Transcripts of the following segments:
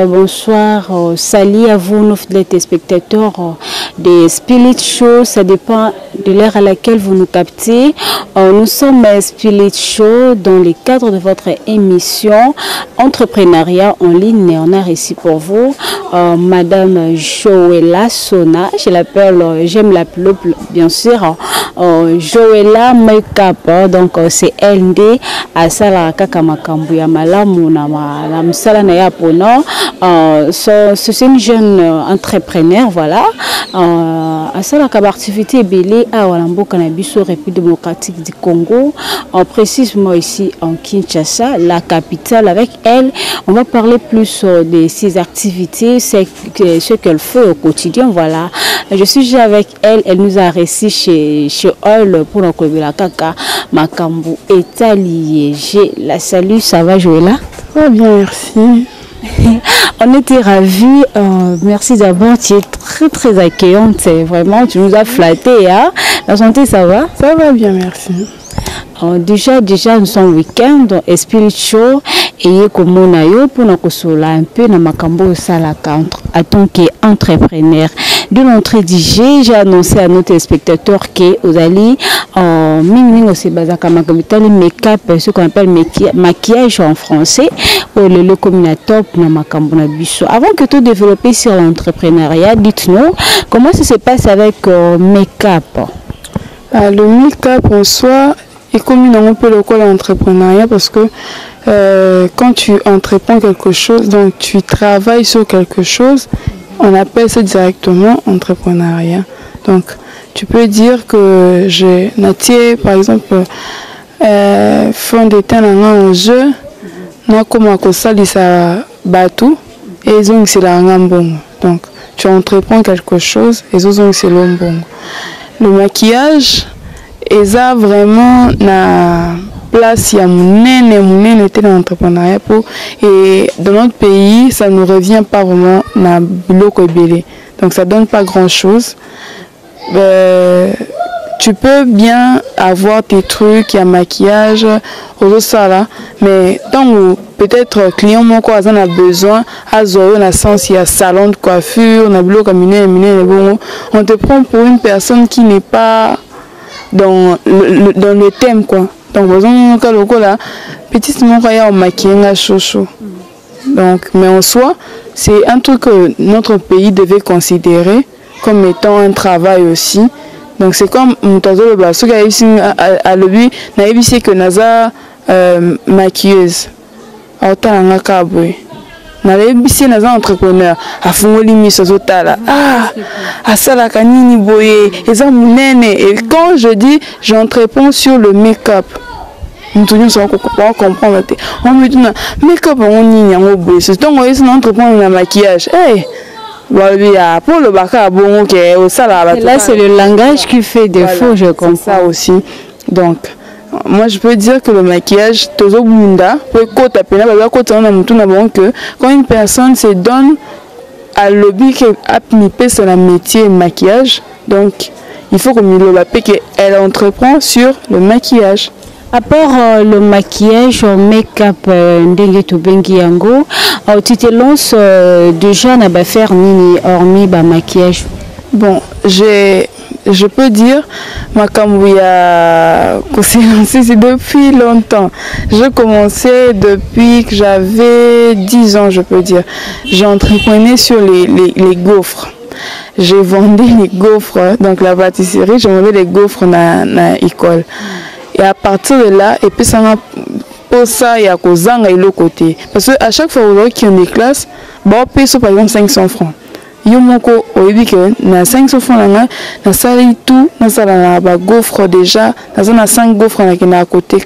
Bonsoir, salut à vous, nos téléspectateurs des Spirit Show. Ça dépend de l'heure à laquelle vous nous captez. Nous sommes Spirit Show dans le cadre de votre émission Entrepreneuriat en ligne. On a réussi pour vous Madame Joëlla Sona. Je l'appelle, j'aime l'appeler bien sûr Joëlla Makeup. Donc c'est LD à Sala Kakamakambu Yamalamu na Msala na Yapono. C'est une jeune entrepreneur, voilà. À ça, la activité est belée à Walambo, Cannabis, République démocratique du Congo, précisément ici en Kinshasa, la capitale. Avec elle, on va parler plus de ses activités, ce qu'elle fait au quotidien, voilà. Je suis déjà avec elle, elle nous a reçu chez elle pour notre la Kaka Makambu Etalié. Je la salue, ça va Joëlla? Très bien, merci. On était ravis. Merci d'abord, tu es très accueillante. Vraiment, tu nous as flattés. Hein? La santé, ça va? Ça va bien, merci. Déjà, nous sommes week-end, Spirit Show, et comme on a eu pour nous consoler un peu dans Makambo Salaka en tant qu'entrepreneur. De l'entrée d'IG, j'ai annoncé à nos téléspectateurs que vous allez Ming aussi bazaka make-up, ce qu'on appelle maquillage en français, ou le combinateur dans Makambo na biso. Avant que tout développer sur l'entrepreneuriat, dites-nous comment ça se passe avec make-up. Le make-up en soi est comme un peu le col entrepreneuriat parce que quand tu entreprends quelque chose, donc tu travailles sur quelque chose, on appelle ça directement entrepreneuriat. Donc tu peux dire que j'ai naté par exemple fond de teint en jeu, na comme à ça bateau et ils ont c'est la ngambong. Donc tu entreprends quelque chose et ils ont c'est l'ombong. Le maquillage est vraiment na place il y a mon était dans l'entrepreneuriat et dans notre pays ça ne revient pas vraiment na biloko belé, donc ça donne pas grand chose. Tu peux bien avoir tes trucs, il y a maquillage, ça là, mais tant que peut-être client mon quoi a besoin, on a sens il y a salon de coiffure, on a biloko on te prend pour une personne qui n'est pas dans le thème quoi. Donc par exemple là petit mon croyant maquillage chaud. Donc mais en soi c'est un truc que notre pays devait considérer comme étant un travail aussi. Donc c'est comme Moutazo le Basso qui a réussi à l'objet n'a réussi que Naza maquilleuse. Autant en acaboué. N'a réussi Naza entrepreneur à fongoli misozotala. À ça la canini boye et ça mounene. Et quand je dis j'entreprends sur le make-up, nous tous on comprendre. On me dit make-up on y a un boye. C'est donc on entreprend le maquillage. Pour le baka bon ok ça là c'est le langage qui fait défaut, je comprends ça aussi. Donc moi je peux dire que le maquillage tozo bunda peut côté pena ba côté on a mutu na bon que quand une personne se donne à lobby que apniper sur la métier maquillage, donc il faut comme le lapé qu'elle entreprend sur le maquillage. À part le maquillage, make-up, tu te lances déjà à faire nini hormis maquillage. Bon, je peux dire ma Kambouya s'est lancé depuis longtemps. J'ai commencé depuis que j'avais 10 ans, je peux dire. J'ai entreprenais sur les gaufres. J'ai vendu les gaufres, donc la pâtisserie, je vendais les gaufres dans l'école. Et à partir de là, et puis ça m'a pour ça, il y a Kozanga et l'autre côté. Parce qu'à chaque fois qu'il y a des classes, bon, on paye par exemple 500 francs. Il y a mon co, au début, na 500 francs, na sali tout, na sala na gaufre déjà, na 5 gaufres na côté.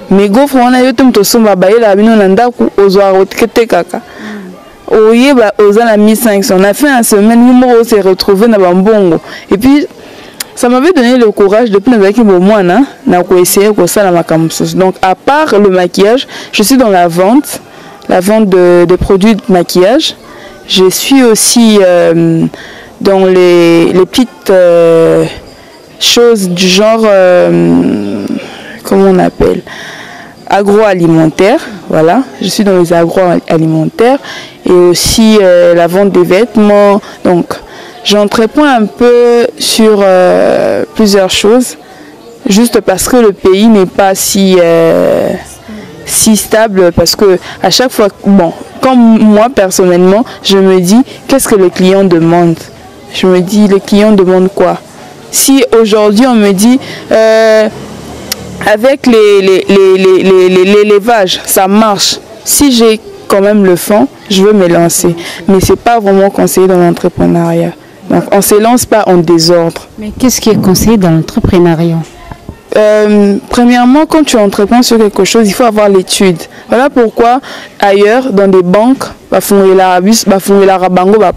Mais gaufres, on a eu tout le somba, la bino nanda ku ozoa rotkete kaka. Oye, oza na 1500. On a fait une semaine, on s'est retrouvé dans Bambongo. Et puis, ça m'avait donné le courage depuis que j'ai essayé ça. Donc à part le maquillage, je suis dans la vente de produits de maquillage. Je suis aussi dans les petites choses du genre, comment on appelle, agroalimentaire. Voilà, je suis dans les agroalimentaires et aussi la vente des vêtements. Donc j'entreprends un peu sur plusieurs choses, juste parce que le pays n'est pas si stable, parce que à chaque fois, bon, comme moi personnellement, je me dis, qu'est-ce que le client demande? Je me dis, le client demande quoi? Si aujourd'hui on me dit, avec l'élevage, ça marche, si j'ai quand même le fond, je veux me lancer. Mais ce n'est pas vraiment conseillé dans l'entrepreneuriat. Donc on ne se lance pas en désordre. Mais qu'est-ce qui est conseillé dans l'entrepreneuriat? Premièrement, quand tu entreprends sur quelque chose, il faut avoir l'étude. Voilà pourquoi ailleurs, dans des banques,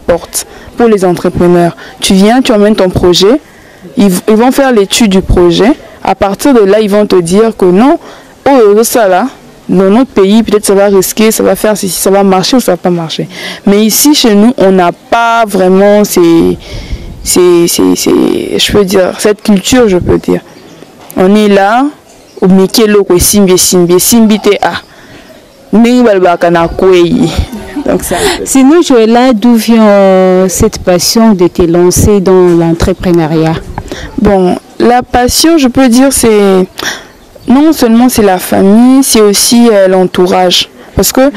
porte pour les entrepreneurs. Tu viens, tu emmènes ton projet, ils vont faire l'étude du projet. À partir de là, ils vont te dire que non, ça là, dans notre pays, peut-être ça va risquer, ça va faire si ça va marcher ou ça va pas marcher. Mais ici, chez nous, on n'a pas vraiment je peux dire, cette culture, je peux dire. On est là, au Mikelo, donc ça. Sinon, Joëlla, d'où vient cette passion de te lancer dans l'entrepreneuriat? Bon, la passion, je peux dire, c'est non seulement c'est la famille, c'est aussi l'entourage. Parce que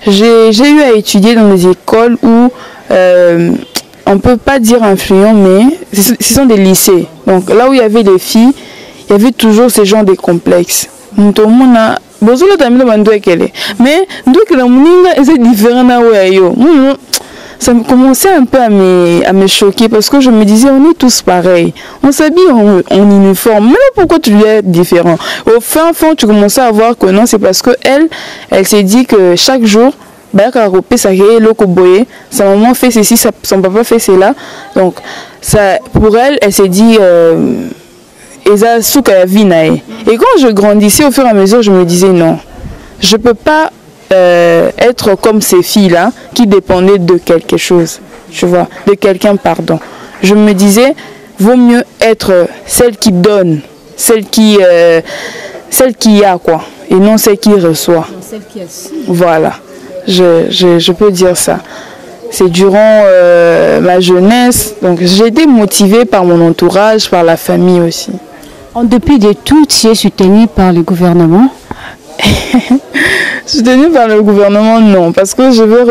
j'ai eu à étudier dans des écoles où on ne peut pas dire influents, mais ce sont des lycées. Donc là où il y avait des filles, il y avait toujours ces genres de complexes. Mais c'est différent. Ça me commençait un peu à me choquer parce que je me disais, on est tous pareils. On s'habille en uniforme. Mais là, pourquoi tu es différent? Au fin fond, tu commençais à voir que non, c'est parce qu'elle s'est dit que chaque jour, sa maman fait ceci, son papa fait cela. Donc, ça, pour elle, elle s'est dit... et quand je grandissais au fur et à mesure, je me disais non, je ne peux pas être comme ces filles-là qui dépendaient de quelque chose, tu vois, de quelqu'un, pardon. Je me disais, vaut mieux être celle qui donne, celle qui a, quoi, et non celle qui reçoit. Celle qui assume. Voilà, je peux dire ça. C'est durant ma jeunesse, donc j'ai été motivée par mon entourage, par la famille aussi. En dépit de tout, tu es soutenue par le gouvernement? Soutenue par le gouvernement, non, parce que je veux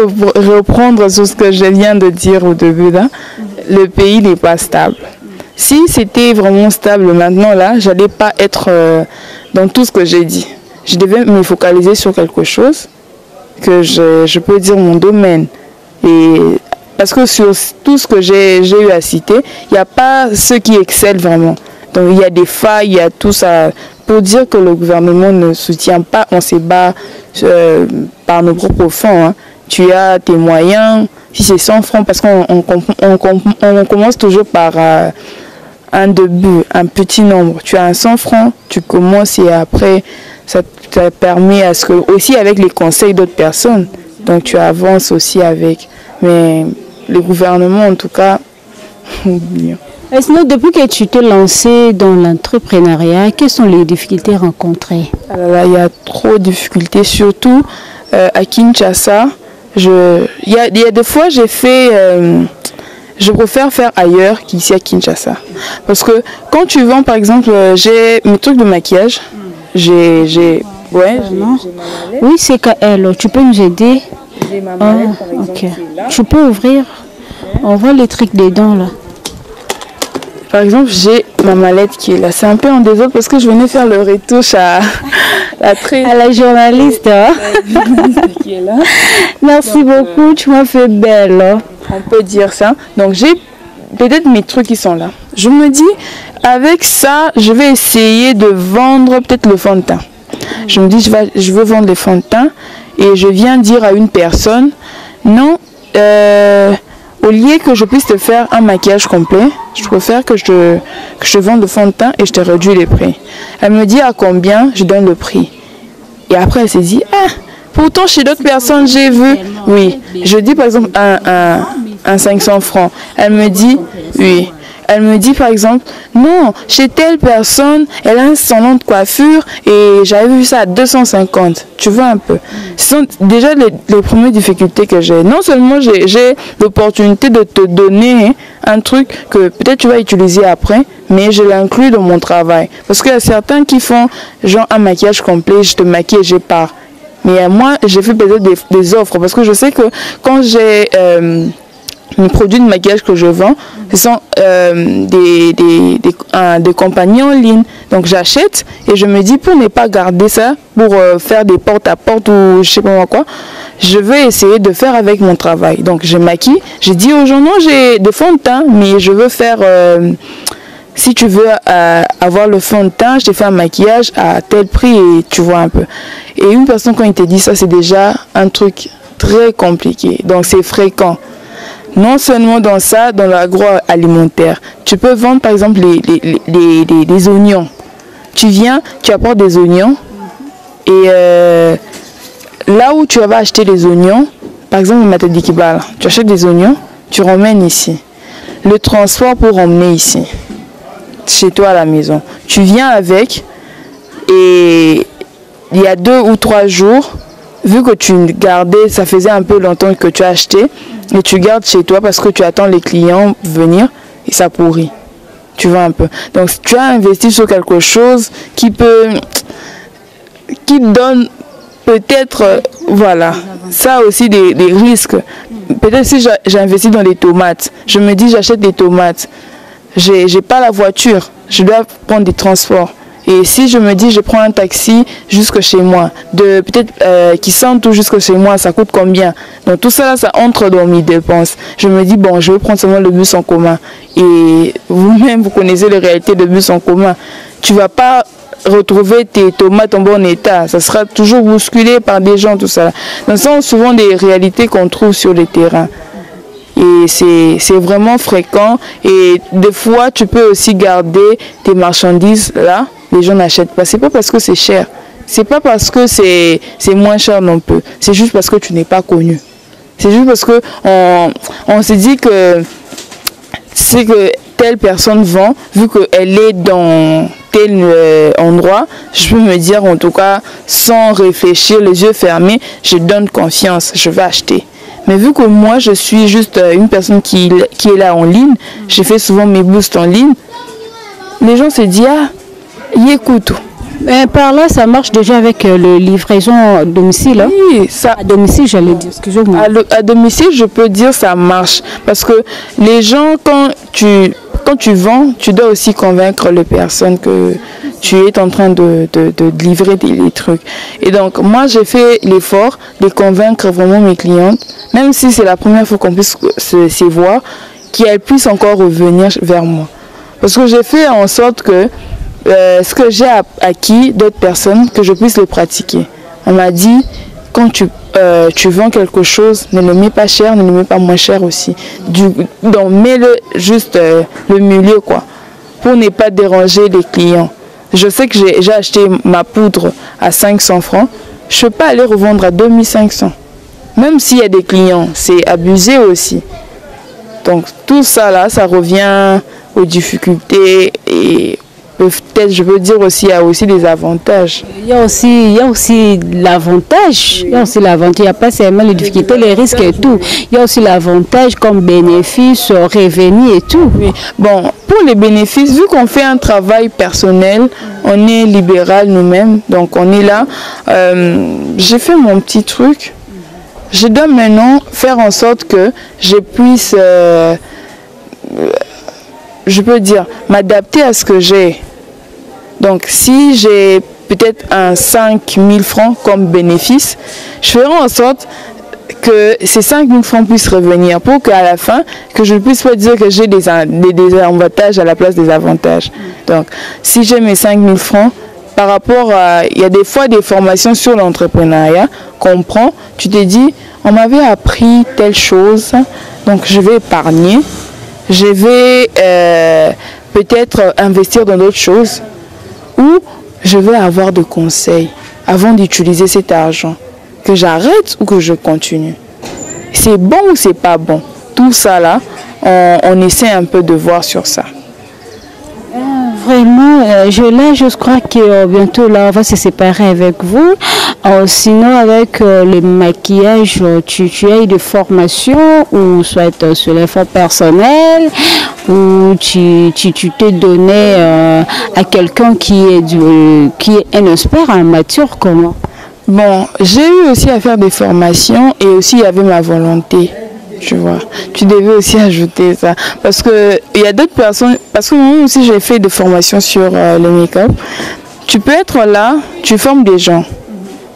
reprendre sur ce que je viens de dire au début. Là. Le pays n'est pas stable. Si c'était vraiment stable maintenant, là, je n'allais pas être dans tout ce que j'ai dit. Je devais me focaliser sur quelque chose que je peux dire mon domaine. Et parce que sur tout ce que j'ai eu à citer, il n'y a pas ceux qui excellent vraiment. Donc il y a des failles, il y a tout ça. Pour dire que le gouvernement ne soutient pas, on se bat par nos propres fonds. Hein. Tu as tes moyens, si c'est 100 francs, parce qu'on commence toujours par un début, un petit nombre. Tu as un 100 francs, tu commences et après, ça te permet à ce que, aussi avec les conseils d'autres personnes, donc tu avances aussi avec. Mais le gouvernement, en tout cas, oublie. Et sinon, depuis que tu t'es lancé dans l'entrepreneuriat, quelles sont les difficultés rencontrées? Alors là, il y a trop de difficultés, surtout à Kinshasa. Il y a des fois, j'ai fait... je préfère faire ailleurs qu'ici à Kinshasa. Parce que quand tu vends, par exemple, j'ai mes trucs de maquillage. Oui, c'est KL. Tu peux nous aider? J'ai ma mallette, par exemple, okay. Tu peux ouvrir? On voit les trucs dedans, là. Par exemple, j'ai ma mallette qui est là. C'est un peu en désordre parce que je venais faire le retouche à la journaliste. Hein? La journaliste qui est là. Merci beaucoup, tu m'as fait belle. Hein? On peut dire ça. Donc, j'ai peut-être mes trucs qui sont là. Je me dis, avec ça, je vais essayer de vendre peut-être le fond de teint. Je me dis, je veux vendre le fond de teint. Et je viens dire à une personne, non, au lieu que je puisse te faire un maquillage complet, je préfère que je te vende le fond de teint et je te réduis les prix. Elle me dit à combien, je donne le prix. Et après, elle s'est dit, ah, pourtant chez d'autres personnes, j'ai vu. Oui, je dis par exemple un 500 francs. Elle me dit, oui. Elle me dit par exemple, non, chez telle personne, elle a un salon de coiffure et j'avais vu ça à 250. Tu vois un peu. Ce sont déjà les premières difficultés que j'ai. Non seulement j'ai l'opportunité de te donner un truc que peut-être tu vas utiliser après, mais je l'inclus dans mon travail. Parce qu'il y a certains qui font genre un maquillage complet, je te maquille et je pars. Mais moi, j'ai fait peut-être des offres parce que je sais que quand j'ai... les produits de maquillage que je vends, ce sont des compagnies en ligne. Donc j'achète et je me dis pour ne pas garder ça, pour faire des porte-à-porte ou je sais pas quoi, je vais essayer de faire avec mon travail. Donc je maquille, j'ai dit aux gens non, j'ai des fonds de teint, mais je veux faire... si tu veux avoir le fond de teint, je te fais un maquillage à tel prix et tu vois un peu. Et une personne quand il te dit ça, c'est déjà un truc très compliqué. Donc c'est fréquent. Non seulement dans ça, dans l'agroalimentaire. Tu peux vendre par exemple les oignons. Tu viens, tu apportes des oignons et là où tu vas acheter les oignons, par exemple au Matadi Kibala, tu achètes des oignons, tu ramènes ici. Le transport pour emmener ici, chez toi à la maison. Tu viens avec et il y a 2 ou 3 jours, vu que tu gardais, ça faisait un peu longtemps que tu as acheté, et tu gardes chez toi parce que tu attends les clients venir et ça pourrit. Tu vois un peu. Donc tu as investi sur quelque chose qui donne peut-être, voilà, ça aussi des risques. Peut-être si j'investis dans les tomates, je me dis j'achète des tomates, j'ai pas la voiture, je dois prendre des transports. Et si je me dis, je prends un taxi jusque chez moi, peut-être qui sent tout jusque chez moi, ça coûte combien? Donc tout ça, là, ça entre dans mes dépenses. Je me dis, bon, je vais prendre seulement le bus en commun. Et vous-même, vous connaissez les réalités de bus en commun. Tu ne vas pas retrouver tes tomates en bon état. Ça sera toujours bousculé par des gens, tout ça. Donc ce sont souvent des réalités qu'on trouve sur le terrain. Et c'est vraiment fréquent. Et des fois, tu peux aussi garder tes marchandises là. Les gens n'achètent pas. C'est pas parce que c'est cher. C'est pas parce que c'est moins cher non plus. C'est juste parce que tu n'es pas connu. C'est juste parce que on se dit que c'est que telle personne vend, vu qu'elle est dans tel endroit, je peux me dire en tout cas, sans réfléchir, les yeux fermés, je donne confiance, je vais acheter. Mais vu que moi, je suis juste une personne qui est là en ligne, j'ai fait souvent mes boosts en ligne, les gens se disent, ah, il écoute. Mais par là, ça marche déjà avec le livraison à domicile. Hein? Oui, ça. À domicile, j'allais dire. Excusez-moi. À domicile, je peux dire ça marche. Parce que les gens, quand tu vends, tu dois aussi convaincre les personnes que tu es en train de livrer les trucs. Et donc, moi, j'ai fait l'effort de convaincre vraiment mes clientes, même si c'est la première fois qu'on puisse se voir, qu'elles puissent encore revenir vers moi. Parce que j'ai fait en sorte que ce que j'ai acquis d'autres personnes, que je puisse le pratiquer. On m'a dit, quand tu vends quelque chose, ne le mets pas cher, ne le mets pas moins cher aussi. Donc mets-le juste le milieu, quoi, pour ne pas déranger les clients. Je sais que j'ai acheté ma poudre à 500 francs, je ne peux pas aller revendre à 2500. Même s'il y a des clients, c'est abusé aussi. Donc tout ça là, ça revient aux difficultés et peut-être je veux dire aussi, il y a aussi des avantages. Il y a aussi l'avantage. Il y a aussi l'avantage. Il n'y a pas seulement les difficultés, les risques et tout. Il y a aussi l'avantage comme bénéfice, revenu et tout. Oui. Bon, pour les bénéfices, vu qu'on fait un travail personnel, on est libéral nous-mêmes, donc on est là. J'ai fait mon petit truc. Je dois maintenant faire en sorte que je puisse, je peux dire, m'adapter à ce que j'ai. Donc si j'ai peut-être un 5 000 francs comme bénéfice, je ferai en sorte que ces 5 000 francs puissent revenir pour qu'à la fin, que je ne puisse pas dire que j'ai des avantages à la place des avantages. Donc si j'ai mes 5 000 francs, par rapport à, il y a des fois des formations sur l'entrepreneuriat qu'on prend, tu te dis, on m'avait appris telle chose, Donc je vais épargner, je vais peut-être investir dans d'autres choses ou je vais avoir des conseils avant d'utiliser cet argent. Que j'arrête ou que je continue. C'est bon ou c'est pas bon? Tout ça là, on essaie un peu de voir sur ça. Vraiment, je crois que bientôt là, on va se séparer avec vous. Sinon, avec le maquillage, tu as eu des formations ou soit sur l'effort personnel ou tu te donnais à quelqu'un qui est un expert en matière, comment? Bon, j'ai eu aussi à faire des formations et aussi il y avait ma volonté. Tu vois, tu devais aussi ajouter ça. Parce que il y a d'autres personnes, parce que moi aussi j'ai fait des formations sur le make-up. Tu peux être là, tu formes des gens.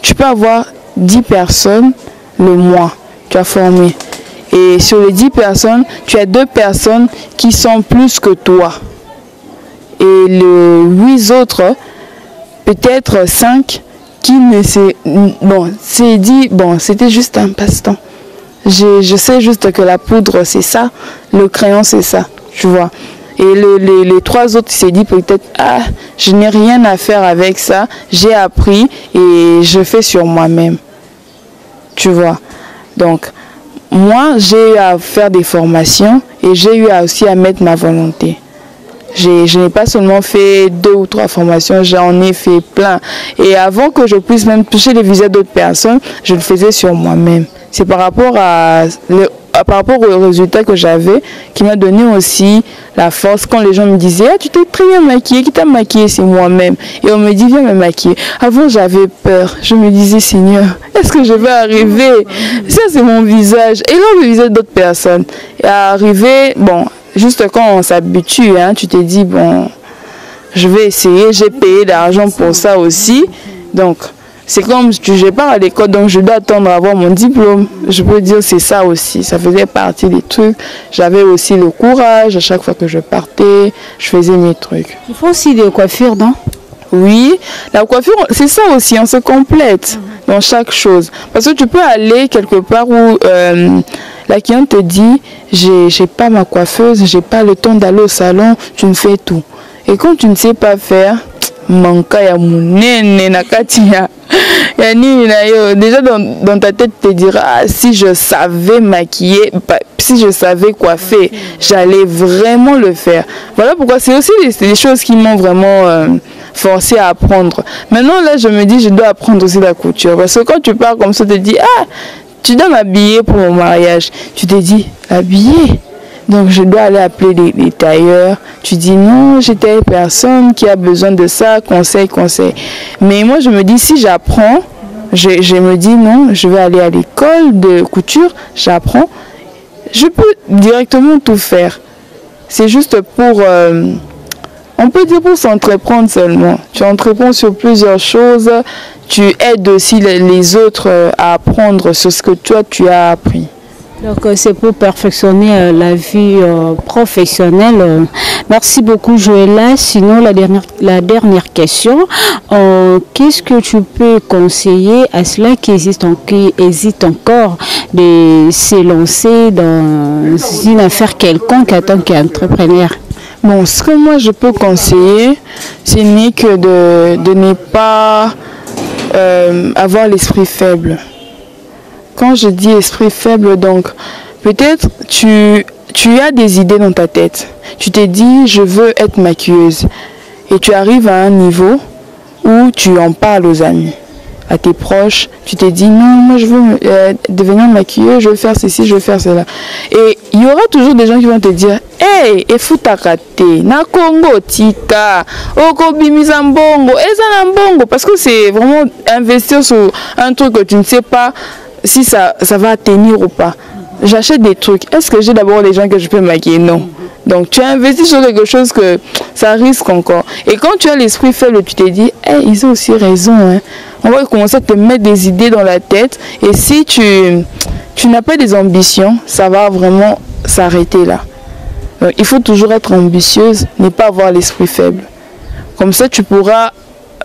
Tu peux avoir 10 personnes le mois, tu as formé. Et sur les 10 personnes, tu as 2 personnes qui sont plus que toi. Et les 8 autres, peut-être 5, qui ne s'est... Bon, c'est dit, bon, c'était juste un passe-temps. Je sais juste que la poudre, c'est ça, le crayon, c'est ça, tu vois. Et les 3 autres, s'est dit peut-être, ah, je n'ai rien à faire avec ça, j'ai appris et je fais sur moi-même, tu vois. Donc, moi, j'ai eu à faire des formations et j'ai eu aussi à mettre ma volonté. Je n'ai pas seulement fait 2 ou 3 formations, j'en ai fait plein. Et avant que je puisse même toucher les visées d'autres personnes, je le faisais sur moi-même. C'est par rapport au résultat que j'avais qui m'a donné aussi la force quand les gens me disaient « Ah, tu t'es très bien maquillée, qui t'a maquillée, c'est moi-même. » Et on me dit « Viens me maquiller. » Avant, j'avais peur. Je me disais « Seigneur, est-ce que je vais arriver? Ça, c'est mon visage. » Et là, le visage d'autres personnes. Et arriver, bon... Juste quand on s'habitue, hein, tu te dis, bon, je vais essayer, j'ai payé d'argent pour ça aussi. Donc, c'est comme je pars à l'école, donc je dois attendre à avoir mon diplôme. Je peux dire c'est ça aussi, ça faisait partie des trucs. J'avais aussi le courage, à chaque fois que je partais, je faisais mes trucs. Il faut aussi des coiffures, non? Oui, la coiffure, c'est ça aussi, on se complète dans chaque chose. Parce que tu peux aller quelque part où la cliente te dit, j'ai pas ma coiffeuse, j'ai pas le temps d'aller au salon, tu me fais tout. Et quand tu ne sais pas faire, manka ya munene na katia. Déjà dans ta tête te dira, ah, si je savais maquiller, si je savais coiffer, j'allais vraiment le faire. Voilà pourquoi c'est aussi des choses qui m'ont vraiment forcé à apprendre. Maintenant là je me dis je dois apprendre aussi la couture. Parce que quand tu pars comme ça, tu te dis, ah, tu dois m'habiller pour mon mariage. Tu te dis, habiller? Donc je dois aller appeler les tailleurs. Tu dis non, j'ai telle personne qui a besoin de ça, conseil. Mais moi je me dis si j'apprends, je me dis non, je vais aller à l'école de couture, j'apprends. Je peux directement tout faire. C'est juste pour, on peut dire pour s'entreprendre seulement. Tu entreprends sur plusieurs choses, tu aides aussi les autres à apprendre sur ce que toi tu as appris. Donc c'est pour perfectionner la vie professionnelle. Merci beaucoup Joëlla. Sinon la dernière question, qu'est-ce que tu peux conseiller à ceux qui hésitent encore de se lancer dans une affaire quelconque en tant qu'entrepreneur? Bon, ce que moi je peux conseiller, c'est que de ne pas avoir l'esprit faible. Quand je dis esprit faible, donc peut-être tu as des idées dans ta tête. Tu t'es dit je veux être maquilleuse et tu arrives à un niveau où tu en parles aux amis, à tes proches. Tu t'es dit non, moi je veux devenir maquilleuse, je veux faire ceci, je veux faire cela. Et il y aura toujours des gens qui vont te dire hey, efutakate na Congo tika oko bimisa mbongo eza na mbongo, parce que c'est vraiment investir sur un truc que tu ne sais pas si ça va tenir ou pas. J'achète des trucs. Est-ce que j'ai d'abord les gens que je peux maquiller? Non. Donc tu investis sur quelque chose que ça risque encore. Et quand tu as l'esprit faible, tu te dis, hey, ils ont aussi raison. Hein. On va commencer à te mettre des idées dans la tête. Et si tu n'as pas des ambitions, ça va vraiment s'arrêter là. Donc il faut toujours être ambitieuse, ne pas avoir l'esprit faible. Comme ça, tu pourras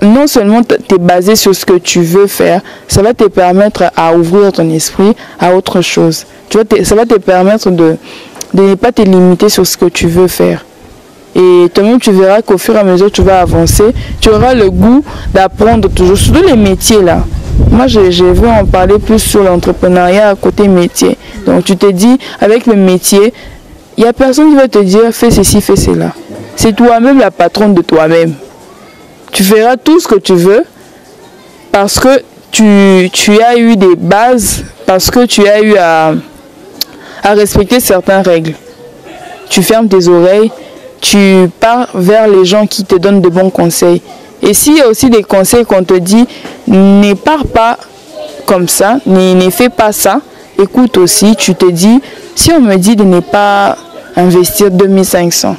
non seulement t'es basé sur ce que tu veux faire, ça va te permettre à ouvrir ton esprit à autre chose. Tu vois, ça va te permettre de ne pas te limiter sur ce que tu veux faire. Et toi-même, tu verras qu'au fur et à mesure que tu vas avancer, tu auras le goût d'apprendre toujours, surtout les métiers là. Moi, je veux en parler plus sur l'entrepreneuriat à côté métier. Donc, tu te dis, avec le métier, il n'y a personne qui va te dire, fais ceci, fais cela. C'est toi-même la patronne de toi-même. Tu feras tout ce que tu veux parce que tu as eu des bases, parce que tu as eu à respecter certaines règles. Tu fermes tes oreilles, tu pars vers les gens qui te donnent de bons conseils. Et s'il y a aussi des conseils qu'on te dit, ne pars pas comme ça, ne fais pas ça, écoute aussi, tu te dis, si on me dit de ne pas investir 2500,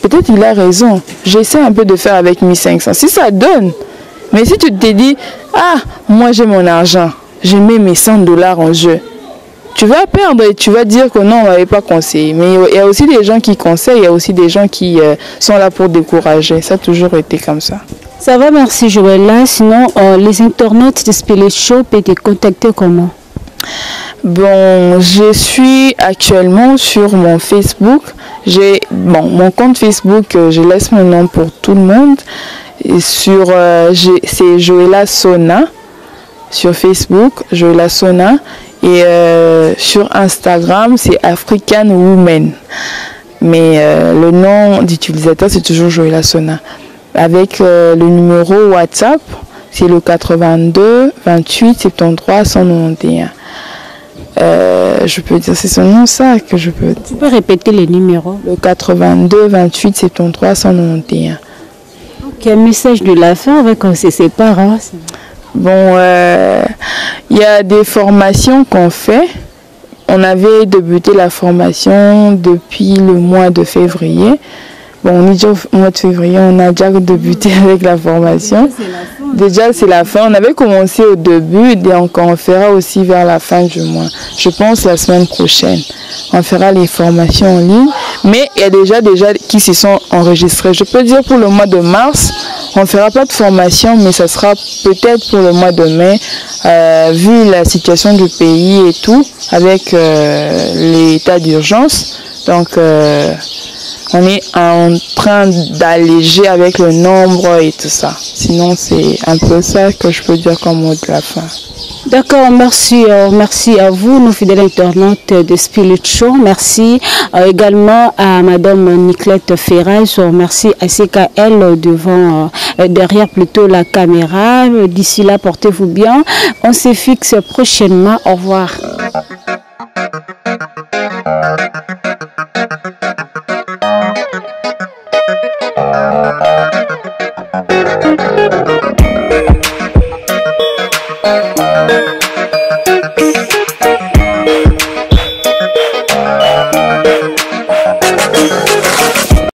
peut-être il a raison, j'essaie un peu de faire avec 1500, si ça donne. Mais si tu te dis, ah, moi j'ai mon argent, je mets mes $100 en jeu, tu vas perdre et tu vas dire que non, on ne m'avait pas conseillé. Mais il y a aussi des gens qui conseillent, il y a aussi des gens qui sont là pour décourager. Ça a toujours été comme ça. Ça va, merci Joëlla. Sinon, les internautes de Spirit Show peuvent te contacter comment? Bon, je suis actuellement sur mon Facebook. J'ai mon compte Facebook, je laisse mon nom pour tout le monde. Et c'est Joëlla Sona sur Facebook, Joëlla Sona. Et sur Instagram, c'est African Woman. Mais le nom d'utilisateur, c'est toujours Joëlla Sona. Avec le numéro WhatsApp, c'est le 82 28 73 191. Je peux dire, c'est son nom ça que je peux dire. Tu peux répéter les numéros? Le 82 28 73 191. Ok, un message de la fin avec on se sépare. Hein. Bon, il y a des formations qu'on fait. On avait débuté la formation depuis le mois de février. Bon, on est déjà au mois de février, on a déjà débuté avec la formation. Déjà, c'est la fin. On avait commencé au début, donc on fera aussi vers la fin du mois. Je pense la semaine prochaine. On fera les formations en ligne. Mais il y a déjà qui se sont enregistrés. Je peux dire pour le mois de mars, on ne fera pas de formation, mais ça sera peut-être pour le mois de mai, vu la situation du pays et tout, avec l'état d'urgence. Donc, on est en train d'alléger avec le nombre et tout ça. Sinon, c'est un peu ça que je peux dire comme mot de la fin. D'accord, merci, merci à vous, nos fidèles internautes de Spirit Show. Merci également à Madame Niclette Ferraz. Merci à CKL derrière plutôt la caméra. D'ici là, portez-vous bien. On se fixe prochainement. Au revoir.